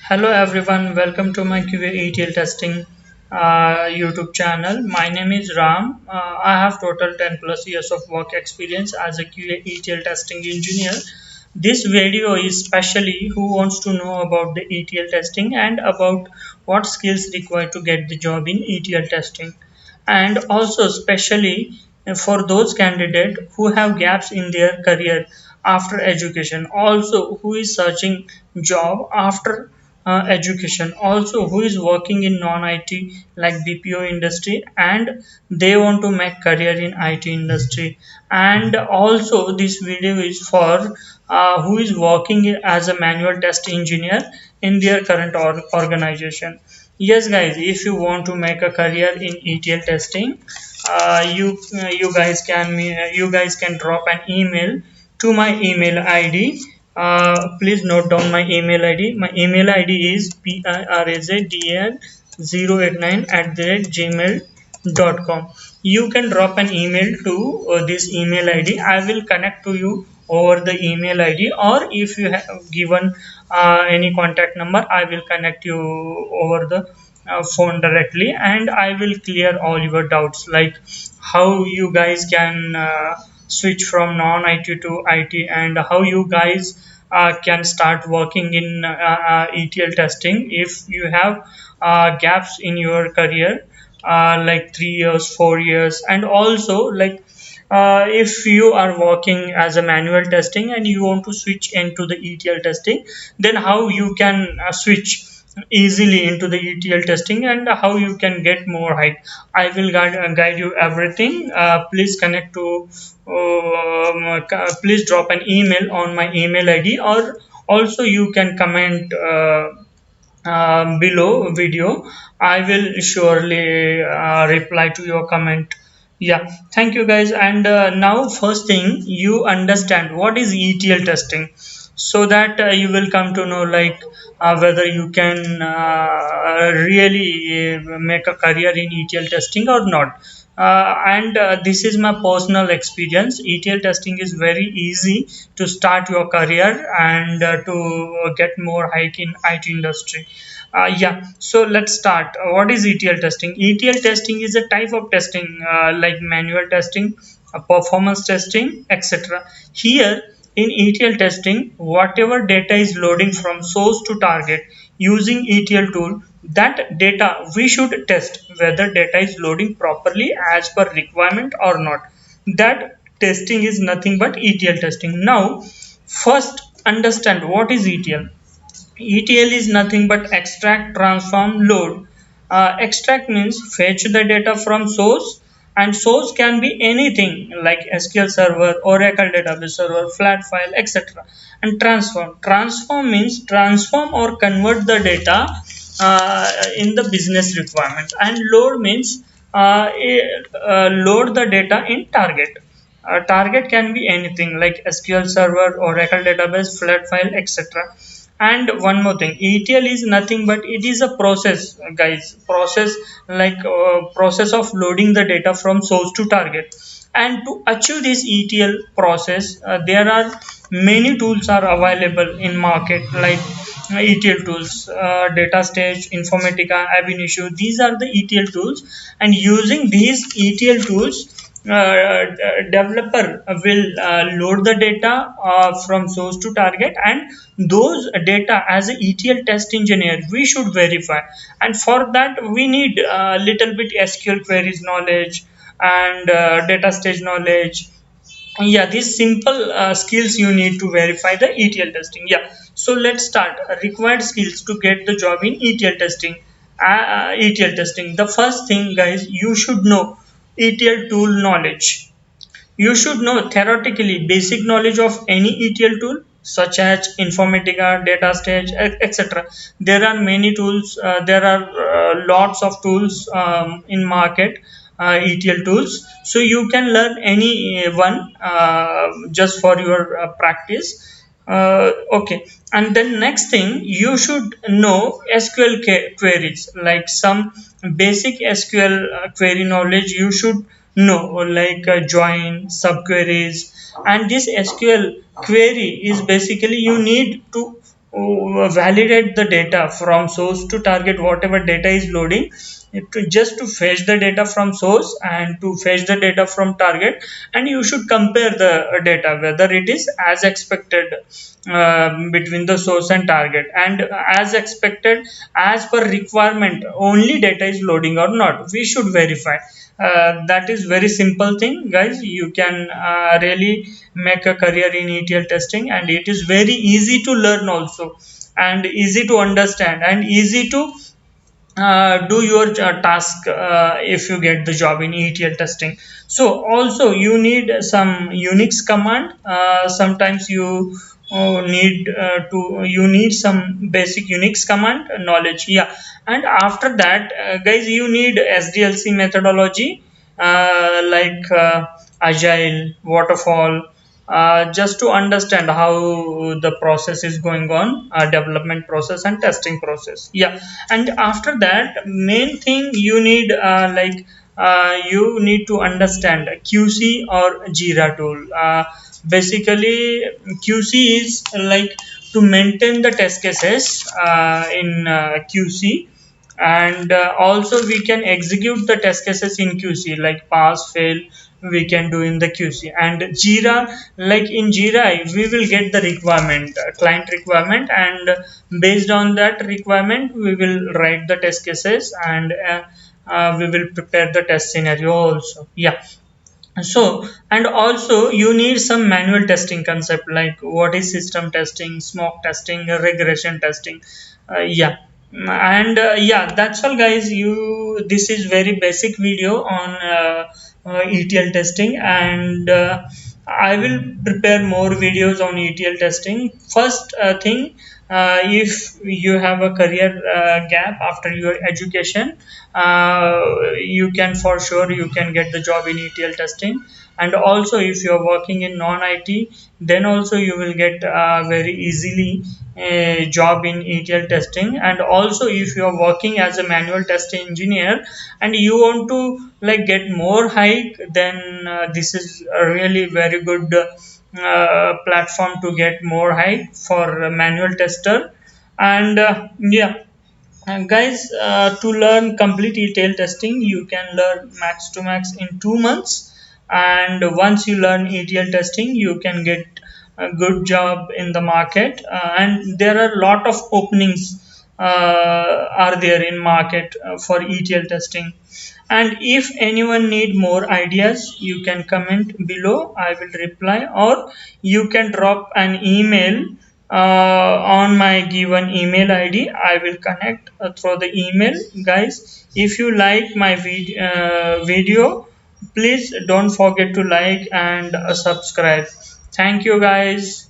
Hello everyone, welcome to my QA ETL testing YouTube channel. My name is Ram. I have total 10 plus years of work experience as a QA ETL testing engineer. This video is specially who wants to know about the ETL testing and about what skills required to get the job in ETL testing, and also especially for those candidates who have gaps in their career after education, also who is searching job after education, also who is working in non-IT like BPO industry and they want to make career in IT industry. And also this video is for who is working as a manual test engineer in their current organization. Yes guys, if you want to make a career in ETL testing, you guys can drop an email to my email ID. Please note down my email ID. My email ID is pirazdan089 at the rate gmail.com. You can drop an email to this email ID. I will connect to you over the email ID, or if you have given any contact number, I will connect you over the phone directly, and I will clear all your doubts like how you guys can switch from non-IT to IT, and how you guys can start working in ETL testing if you have gaps in your career, like 3 years, 4 years, and also like if you are working as a manual testing and you want to switch into the ETL testing, then how you can switch easily into the ETL testing and how you can get more height. I will guide you everything. Please connect to please drop an email on my email ID, or also you can comment below video. I will surely reply to your comment. Yeah, thank you guys. And now first thing, you understand what is ETL testing, so that you will come to know like whether you can really make a career in ETL testing or not. And this is my personal experience. ETL testing is very easy to start your career and to get more hike in IT industry. Yeah, so let's start. What is ETL testing? ETL testing is a type of testing like manual testing, performance testing, etc. Here in ETL testing, whatever data is loading from source to target using ETL tool, that data we should test whether data is loading properly as per requirement or not. That testing is nothing but ETL testing. Now, first understand what is ETL. ETL is nothing but extract, transform, load. Extract means fetch the data from source, and source can be anything like SQL Server, Oracle Database Server, flat file, etc. And transform means transform or convert the data in the business requirement. And load means load the data in target. Target can be anything like SQL Server, Oracle Database, flat file, etc. And one more thing, ETL is nothing but it is a process, guys. Process like process of loading the data from source to target. And to achieve this ETL process, there are many tools are available in market like ETL tools, Data Stage, Informatica, Ab Initio. These are the ETL tools, and using these ETL tools, developer will load the data from source to target, and those data as a ETL test engineer we should verify. And for that we need a little bit SQL queries knowledge and data stage knowledge. Yeah, these simple skills you need to verify the ETL testing. Yeah, so let's start. Required skills to get the job in ETL testing. ETL testing, the first thing guys, you should know ETL tool knowledge. You should know theoretically basic knowledge of any ETL tool such as Informatica, DataStage, etc. There are many tools. There are lots of tools in market, ETL tools. So you can learn any one just for your practice. Okay, and then next thing, you should know SQL queries, like some basic SQL query knowledge you should know, like join, subqueries. And this SQL query is basically you need to validate the data from source to target, whatever data is loading, just to fetch the data from source and to fetch the data from target, and you should compare the data whether it is as expected between the source and target, and as expected as per requirement only data is loading or not, we should verify. That is very simple thing, guys. You can really make a career in ETL testing, and it is very easy to learn also, and easy to understand, and easy to do your task if you get the job in ETL testing. So also you need some Unix command. Sometimes you you need some basic Unix command knowledge. Yeah, and after that, guys, you need SDLC methodology like Agile, Waterfall, just to understand how the process is going on, development process and testing process. Yeah, and after that, main thing you need you need to understand QC or Jira tool. Basically, QC is like to maintain the test cases in QC, and also we can execute the test cases in QC, like pass fail we can do in the QC. And Jira, like in Jira we will get the requirement, client requirement, and based on that requirement we will write the test cases, and we will prepare the test scenario also. Yeah, so, and also you need some manual testing concept, like what is system testing, smoke testing, regression testing. Yeah, and yeah, that's all, guys. You This is very basic video on ETL testing, and I will prepare more videos on ETL testing. First thing, if you have a career gap after your education, you can, for sure you can get the job in ETL testing. And also if you are working in non-IT, then also you will get very easily a job in ETL testing. And also if you are working as a manual test engineer and you want to like get more hike, then this is a really very good platform to get more hike for a manual tester. And yeah, and guys, to learn complete ETL testing, you can learn max to max in 2 months. And once you learn ETL testing, you can get a good job in the market. And there are a lot of openings are there in market for ETL testing. And if anyone need more ideas, you can comment below. I will reply, or you can drop an email on my given email ID. I will connect through the email, guys. If you like my video, please don't forget to like and subscribe. Thank you, guys.